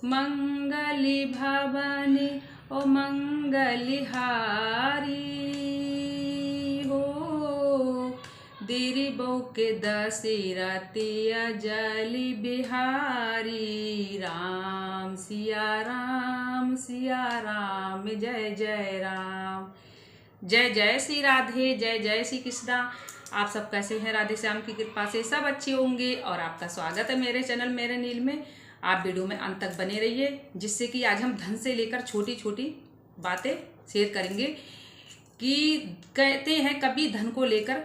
मंगली भवानी ओ मंगलिहारी हो। दिरिबो के दशरथिया जलि बिहारी। राम सिया राम जय जय राम। जय जय श्री राधे, जय जय श्री कृष्णा। आप सब कैसे हैं? राधे श्याम की कृपा से सब अच्छे होंगे और आपका स्वागत है मेरे चैनल मेरे नील में। आप वीडियो में अंत तक बने रहिए, जिससे कि आज हम धन से लेकर छोटी छोटी बातें शेयर करेंगे। कि कहते हैं कभी धन को लेकर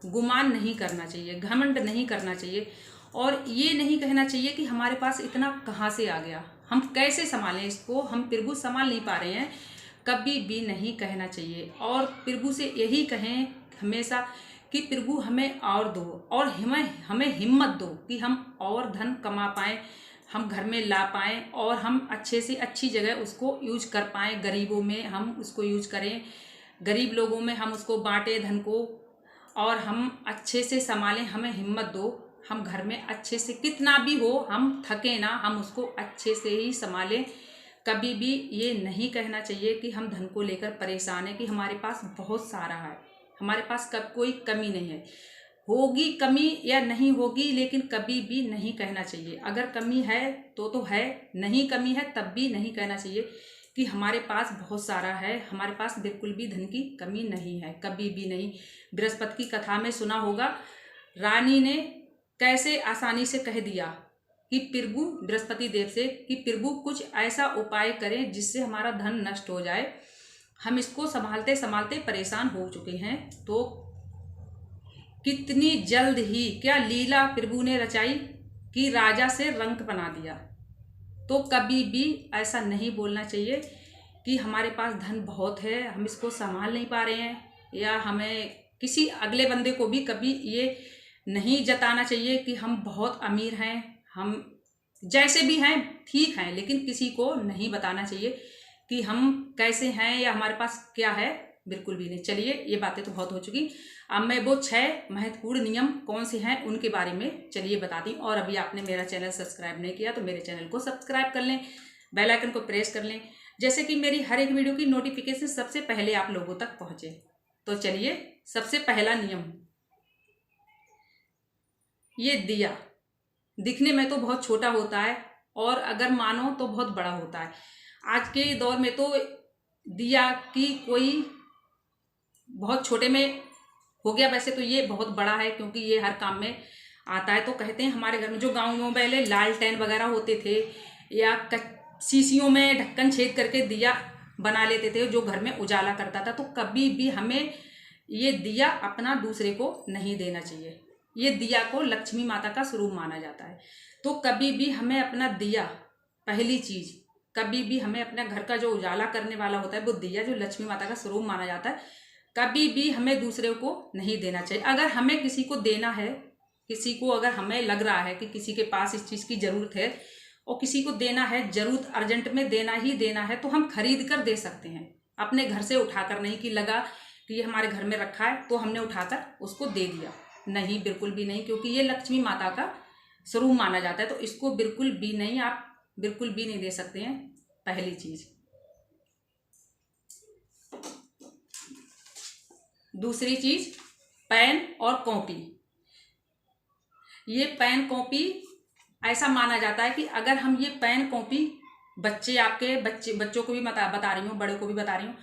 गुमान नहीं करना चाहिए, घमंड नहीं करना चाहिए, और ये नहीं कहना चाहिए कि हमारे पास इतना कहाँ से आ गया, हम कैसे संभालें इसको, हम प्रभु संभाल नहीं पा रहे हैं। कभी भी नहीं कहना चाहिए। और प्रभु से यही कहें हमेशा कि प्रभु हमें और दो, और हमें हिम्मत दो कि हम और धन कमा पाएँ, हम घर में ला पाएँ, और हम अच्छे से अच्छी जगह उसको यूज कर पाएँ। गरीबों में हम उसको यूज करें, गरीब लोगों में हम उसको बांटें धन को, और हम अच्छे से संभालें। हमें हिम्मत दो, हम घर में अच्छे से कितना भी हो हम थके ना, हम उसको अच्छे से ही संभालें। कभी भी ये नहीं कहना चाहिए कि हम धन को लेकर परेशान हैं, कि हमारे पास बहुत सारा है, हमारे पास कब कोई कमी नहीं है। होगी कमी या नहीं होगी, लेकिन कभी भी नहीं कहना चाहिए। अगर कमी है तो है, नहीं कमी है तब भी नहीं कहना चाहिए कि हमारे पास बहुत सारा है, हमारे पास बिल्कुल भी धन की कमी नहीं है, कभी भी नहीं। बृहस्पति की कथा में सुना होगा, रानी ने कैसे आसानी से कह दिया कि प्रभु बृहस्पति देव से कि प्रभु कुछ ऐसा उपाय करें जिससे हमारा धन नष्ट हो जाए, हम इसको संभालते संभालते परेशान हो चुके हैं। तो कितनी जल्द ही क्या लीला प्रभु ने रचाई कि राजा से रंक बना दिया। तो कभी भी ऐसा नहीं बोलना चाहिए कि हमारे पास धन बहुत है, हम इसको संभाल नहीं पा रहे हैं, या हमें किसी अगले बंदे को भी कभी ये नहीं जताना चाहिए कि हम बहुत अमीर हैं, हम जैसे भी हैं ठीक हैं, लेकिन किसी को नहीं बताना चाहिए कि हम कैसे हैं या हमारे पास क्या है, बिल्कुल भी नहीं। चलिए, ये बातें तो बहुत हो चुकी। अब मैं वो 6 महत्वपूर्ण नियम कौन से हैं उनके बारे में चलिए बताती हूँ। और अभी आपने मेरा चैनल सब्सक्राइब नहीं किया तो मेरे चैनल को सब्सक्राइब कर लें, बेल आइकन को प्रेस कर लें, जैसे कि मेरी हर एक वीडियो की नोटिफिकेशन सबसे पहले आप लोगों तक पहुँचे। तो चलिए, सबसे पहला नियम, ये दिया दिखने में तो बहुत छोटा होता है और अगर मानो तो बहुत बड़ा होता है। आज के दौर में तो दिया की कोई बहुत छोटे में हो गया, वैसे तो ये बहुत बड़ा है क्योंकि ये हर काम में आता है। तो कहते हैं हमारे घर में जो गाँव में पहले लालटेन वगैरह होते थे, या शीशियों में ढक्कन छेद करके दिया बना लेते थे जो घर में उजाला करता था। तो कभी भी हमें ये दिया अपना दूसरे को नहीं देना चाहिए। ये दिया को लक्ष्मी माता का स्वरूप माना जाता है। तो कभी भी हमें अपना दिया, पहली चीज, कभी भी हमें अपने घर का जो उजाला करने वाला होता है वो दिया जो लक्ष्मी माता का स्वरूप माना जाता है, कभी भी हमें दूसरे को नहीं देना चाहिए। अगर हमें किसी को देना है, किसी को अगर हमें लग रहा है कि किसी के पास इस चीज़ की ज़रूरत है और किसी को देना है, जरूरत अर्जेंट में देना ही देना है, तो हम खरीद कर दे सकते हैं, अपने घर से उठाकर नहीं कि लगा कि ये हमारे घर में रखा है तो हमने उठाकर उसको दे दिया। नहीं, बिल्कुल भी नहीं, क्योंकि ये लक्ष्मी माता का स्वरूप माना जाता है। तो इसको बिल्कुल भी नहीं, आप बिल्कुल भी नहीं दे सकते हैं, पहली चीज। दूसरी चीज, पेन और कॉपी। ये पेन कॉपी ऐसा माना जाता है कि अगर हम ये पेन कॉपी बच्चों को भी बता रही हूँ, बड़े को भी बता रही हूँ,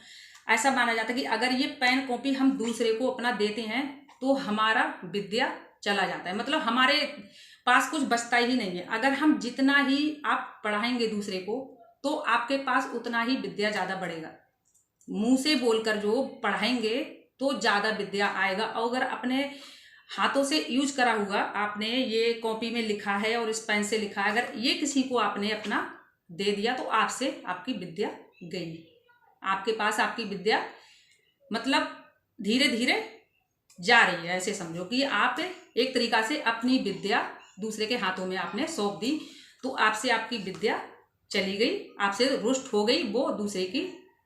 ऐसा माना जाता है कि अगर ये पेन कॉपी हम दूसरे को अपना देते हैं तो हमारा विद्या चला जाता है, मतलब हमारे पास कुछ बचता ही नहीं है। अगर हम जितना ही आप पढ़ाएंगे दूसरे को तो आपके पास उतना ही विद्या ज़्यादा बढ़ेगा। मुंह से बोलकर जो पढ़ाएंगे तो ज़्यादा विद्या आएगा। और अगर अपने हाथों से यूज करा हुआ, आपने ये कॉपी में लिखा है और इस पेन से लिखा है, अगर ये किसी को आपने अपना दे दिया तो आपसे आपकी विद्या गई, आपके पास आपकी विद्या मतलब धीरे धीरे जा रही है। ऐसे समझो कि आप एक तरीका से अपनी विद्या दूसरे के हाथों में आपने सौंप दी, तो आपसे आपकी विद्या चली गई, आपसे रुष्ट हो गई, वो दूसरे के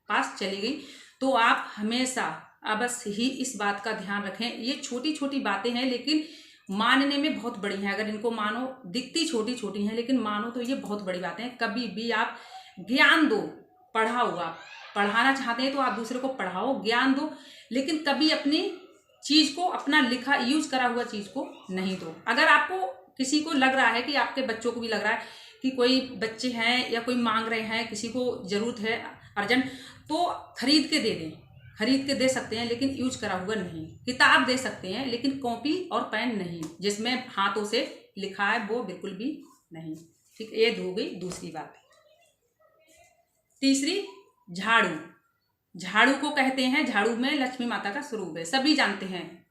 पास चली गई। तो आप हमेशा बस ही इस बात का ध्यान रखें। ये छोटी छोटी बातें हैं लेकिन मानने में बहुत बड़ी हैं। अगर इनको मानो, दिखती छोटी छोटी हैं लेकिन मानो तो ये बहुत बड़ी बातें हैं। कभी भी आप ज्ञान दो, पढ़ाओ, आप पढ़ाना चाहते हैं तो आप दूसरे को पढ़ाओ, ज्ञान दो, लेकिन कभी अपनी चीज़ को, अपना लिखा यूज करा हुआ चीज़ को नहीं दो। अगर आपको किसी को लग रहा है कि आपके बच्चों को भी लग रहा है कि कोई बच्चे हैं या कोई मांग रहे हैं, किसी को ज़रूरत है अर्जेंट, तो खरीद के दे दें, खरीद के दे सकते हैं लेकिन यूज करा हुआ नहीं। किताब दे सकते हैं लेकिन कॉपी और पेन नहीं, जिसमें हाथों से लिखा है वो बिल्कुल भी नहीं। ठीक, ये हो गई दूसरी बात। तीसरी, झाड़ू। झाड़ू को कहते हैं, झाड़ू में लक्ष्मी माता का स्वरूप है, सभी जानते हैं,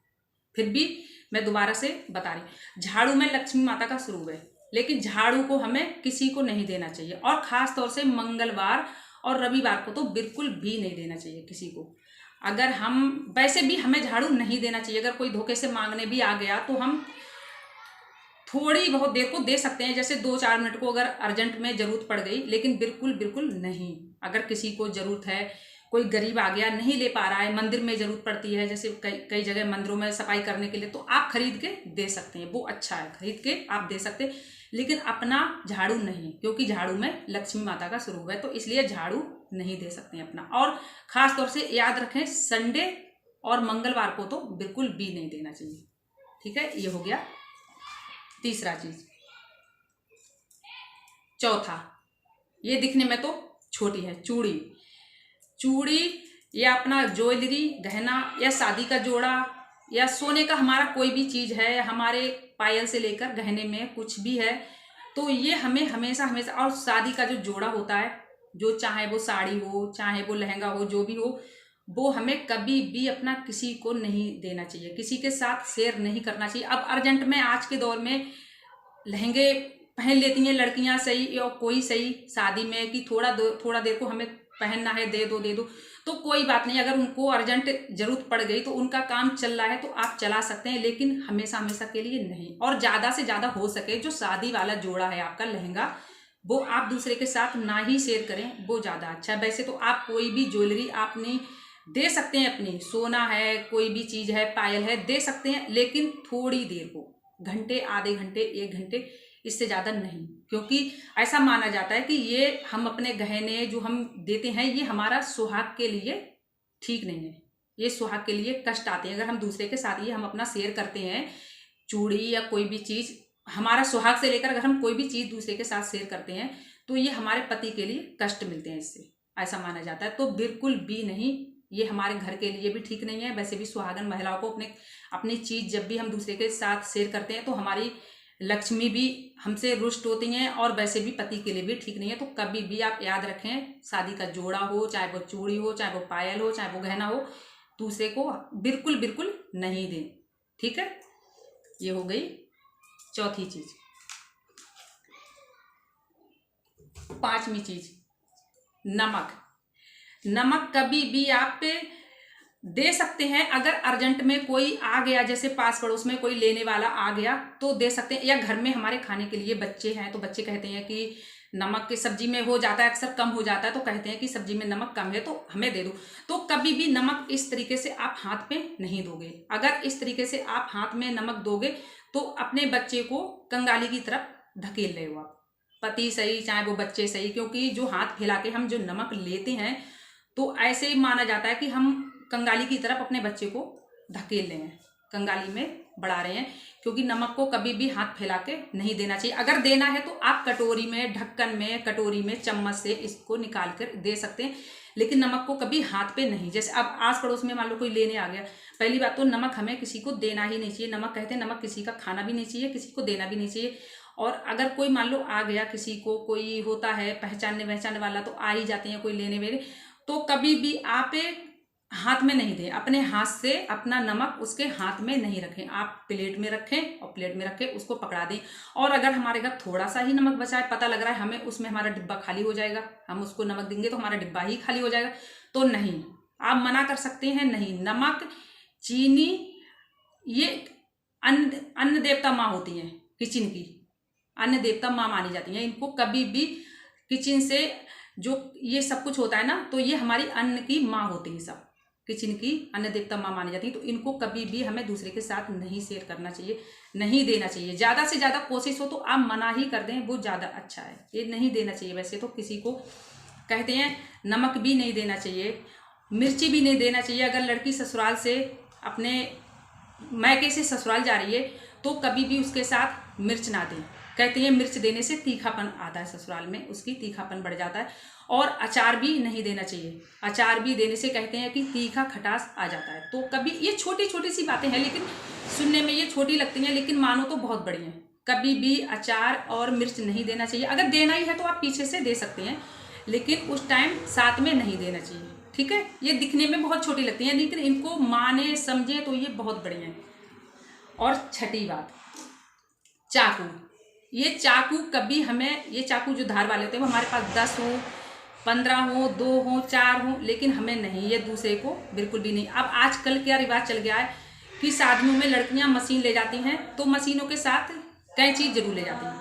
फिर भी मैं दोबारा से बता रही। झाड़ू में लक्ष्मी माता का स्वरूप है, लेकिन झाड़ू को हमें किसी को नहीं देना चाहिए, और खास तौर से मंगलवार और रविवार को तो बिल्कुल भी नहीं देना चाहिए किसी को। अगर हम, वैसे भी हमें झाड़ू नहीं देना चाहिए। अगर कोई धोखे से मांगने भी आ गया तो हम थोड़ी बहुत देर को दे सकते हैं, जैसे 2-4 मिनट को, अगर अर्जेंट में ज़रूरत पड़ गई, लेकिन बिल्कुल बिल्कुल नहीं। अगर किसी को ज़रूरत है, कोई गरीब आ गया नहीं ले पा रहा है, मंदिर में ज़रूरत पड़ती है, जैसे कई कई जगह मंदिरों में सफाई करने के लिए, तो आप खरीद के दे सकते हैं, वो अच्छा है, खरीद के आप दे सकते हैं, लेकिन अपना झाड़ू नहीं, क्योंकि झाड़ू में लक्ष्मी माता का स्वरूप है, तो इसलिए झाड़ू नहीं दे सकते हैं अपना। और ख़ास तौर से याद रखें, संडे और मंगलवार को तो बिल्कुल भी नहीं देना चाहिए। ठीक है, ये हो गया तीसरा चीज। चौथा, ये दिखने में तो छोटी है, चूड़ी। चूड़ी या अपना ज्वेलरी, गहना, या शादी का जोड़ा, या सोने का हमारा कोई भी चीज है, हमारे पायल से लेकर गहने में कुछ भी है, तो ये हमें हमेशा हमेशा, और शादी का जो जोड़ा होता है, जो चाहे वो साड़ी हो, चाहे वो लहंगा हो, जो भी हो, वो हमें कभी भी अपना किसी को नहीं देना चाहिए, किसी के साथ शेयर नहीं करना चाहिए। अब अर्जेंट में, आज के दौर में लहंगे पहन लेती हैं लड़कियां, सही या कोई सही, शादी में कि थोड़ा देर को हमें पहनना है, दे दो दे दो, तो कोई बात नहीं। अगर उनको अर्जेंट जरूरत पड़ गई तो उनका काम चल रहा है तो आप चला सकते हैं, लेकिन हमेशा हमेशा के लिए नहीं। और ज़्यादा से ज़्यादा हो सके जो शादी वाला जोड़ा है आपका, लहंगा, वो आप दूसरे के साथ ना ही शेयर करें, वो ज़्यादा अच्छा है। वैसे तो आप कोई भी ज्वेलरी आपने दे सकते हैं, अपनी सोना है, कोई भी चीज़ है, पायल है, दे सकते हैं, लेकिन थोड़ी देर को, घंटे, आधे घंटे, 1 घंटे, इससे ज़्यादा नहीं। क्योंकि ऐसा माना जाता है कि ये हम अपने गहने जो हम देते हैं, ये हमारा सुहाग के लिए ठीक नहीं है, ये सुहाग के लिए कष्ट आते हैं। अगर हम दूसरे के साथ ये हम अपना शेयर करते हैं, चूड़ी या कोई भी चीज़, हमारा सुहाग से लेकर अगर हम कोई भी चीज़ दूसरे के साथ शेयर करते हैं, तो ये हमारे पति के लिए कष्ट मिलते हैं, इससे ऐसा माना जाता है। तो बिल्कुल भी नहीं, ये हमारे घर के लिए भी ठीक नहीं है। वैसे भी सुहागन महिलाओं को अपनी चीज़ जब भी हम दूसरे के साथ शेयर करते हैं तो हमारी लक्ष्मी भी हमसे रुष्ट होती हैं, और वैसे भी पति के लिए भी ठीक नहीं है। तो कभी भी आप याद रखें, शादी का जोड़ा हो, चाहे वो चूड़ी हो, चाहे वो पायल हो, चाहे वो गहना हो, दूसरे को बिल्कुल बिल्कुल नहीं दें। ठीक है, ये हो गई चौथी चीज। पांचवी चीज, नमक। नमक कभी भी आप दे सकते हैं, अगर अर्जेंट में कोई आ गया, जैसे पास पड़ोस में कोई लेने वाला आ गया तो दे सकते हैं, या घर में हमारे खाने के लिए बच्चे हैं तो बच्चे कहते हैं कि नमक की सब्जी में हो जाता है, अक्सर कम हो जाता है, तो कहते हैं कि सब्जी में नमक कम है तो हमें दे दो। तो कभी भी नमक इस तरीके से आप हाथ में नहीं दोगे। अगर इस तरीके से आप हाथ में नमक दोगे तो अपने बच्चे को कंगाली की तरफ धकेल रहे हो आप, पति सही चाहे वो बच्चे सही, क्योंकि जो हाथ फैला के हम जो नमक लेते हैं तो ऐसे ही माना जाता है कि हम कंगाली की तरफ अपने बच्चे को धकेल रहे हैं, कंगाली में बढ़ा रहे हैं। क्योंकि नमक को कभी भी हाथ फैला के नहीं देना चाहिए। अगर देना है तो आप कटोरी में, ढक्कन में, कटोरी में चम्मच से इसको निकाल कर दे सकते हैं, लेकिन नमक को कभी हाथ पे नहीं। जैसे अब आस पड़ोस में मान लो कोई लेने आ गया, पहली बात तो नमक हमें किसी को देना ही नहीं चाहिए। नमक कहते हैं, नमक किसी का खाना भी नहीं चाहिए, किसी को देना भी नहीं चाहिए। और अगर कोई मान लो आ गया, किसी को कोई होता है पहचानने वाला, तो आ ही जाते हैं कोई लेने वेने, तो कभी भी आप हाथ में नहीं दें, अपने हाथ से अपना नमक उसके हाथ में नहीं रखें, आप प्लेट में रखें, और प्लेट में रख के उसको पकड़ा दें। और अगर हमारे घर थोड़ा सा ही नमक बचा है, पता लग रहा है हमें उसमें हमारा डिब्बा खाली हो जाएगा, हम उसको नमक देंगे तो हमारा डिब्बा ही खाली हो जाएगा, तो नहीं, आप मना कर सकते हैं, नहीं। नमक, चीनी, ये अन्न देवता माँ होती हैं, किचन की अन्न देवता माँ मानी जाती हैं। इनको कभी भी किचन से जो ये सब कुछ होता है ना, तो ये हमारी अन्न की माँ होती है सब, किचन की अन्य देवता माँ मानी जाती हैं। तो इनको कभी भी हमें दूसरे के साथ नहीं शेयर करना चाहिए, नहीं देना चाहिए। ज़्यादा से ज़्यादा कोशिश हो तो आप मना ही कर दें, वो ज़्यादा अच्छा है। ये नहीं देना चाहिए। वैसे तो किसी को कहते हैं नमक भी नहीं देना चाहिए, मिर्ची भी नहीं देना चाहिए। अगर लड़की ससुराल से अपने मायके से ससुराल जा रही है तो कभी भी उसके साथ मिर्च ना दें। कहते हैं मिर्च देने से तीखापन आता है, ससुराल में उसकी तीखापन बढ़ जाता है। और अचार भी नहीं देना चाहिए। अचार भी देने से कहते हैं कि तीखा खटास आ जाता है। तो कभी, ये छोटी छोटी सी बातें हैं लेकिन सुनने में ये छोटी लगती हैं, लेकिन मानो तो बहुत बड़ी हैं। कभी भी अचार और मिर्च नहीं देना चाहिए। अगर देना ही है तो आप पीछे से दे सकते हैं, लेकिन उस टाइम साथ में नहीं देना चाहिए। ठीक है, ये दिखने में बहुत छोटी लगती हैं लेकिन इनको माने समझे तो ये बहुत बड़ी हैं। और छठी बात, चाकू। ये चाकू कभी हमें, ये चाकू जो धार वाले होते हैं वो हमारे पास 10 हो, 15 हो, 2 हो, 4 हो, लेकिन हमें नहीं, ये दूसरे को बिल्कुल भी नहीं। अब आजकल क्या रिवाज चल गया है कि शादियों में लड़कियां मशीन ले जाती हैं तो मशीनों के साथ कैंची जरूर ले जाती हैं,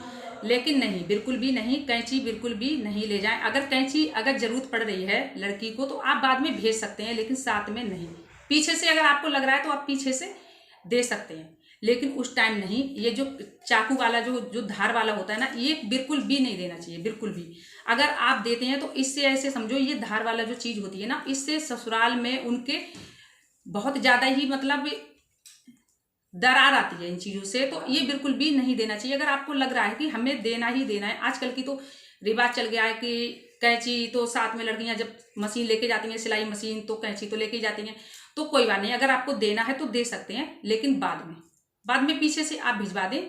लेकिन नहीं, बिल्कुल भी नहीं, कैंची बिल्कुल भी नहीं ले जाएं। अगर कैंची अगर जरूरत पड़ रही है लड़की को तो आप बाद में भेज सकते हैं, लेकिन साथ में नहीं। पीछे से अगर आपको लग रहा है तो आप पीछे से दे सकते हैं, लेकिन उस टाइम नहीं। ये जो चाकू वाला जो धार वाला होता है ना, ये बिल्कुल भी नहीं देना चाहिए, बिल्कुल भी। अगर आप देते हैं तो इससे ऐसे समझो, ये धार वाला जो चीज़ होती है ना, इससे ससुराल में उनके बहुत ज़्यादा ही मतलब दरार आती है इन चीज़ों से। तो ये बिल्कुल भी नहीं देना चाहिए। अगर आपको लग रहा है कि हमें देना ही देना है, आजकल की तो रिवाज चल गया है कि कैंची तो साथ में लड़कियां जब मशीन लेके जाती हैं, सिलाई मशीन, तो कैंची तो लेके जाती हैं। तो कोई बात नहीं, अगर आपको देना है तो दे सकते हैं, लेकिन बाद में पीछे से आप भिजवा दें।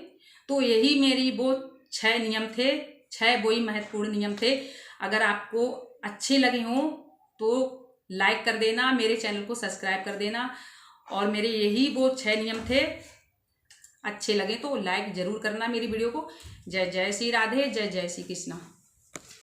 तो यही मेरी वो 6 नियम थे, 6 वही महत्वपूर्ण नियम थे। अगर आपको अच्छे लगे हों तो लाइक कर देना, मेरे चैनल को सब्सक्राइब कर देना। और मेरे यही वो 6 नियम थे। अच्छे लगे तो लाइक जरूर करना मेरी वीडियो को। जय जय श्री राधे, जय जय श्री कृष्णा।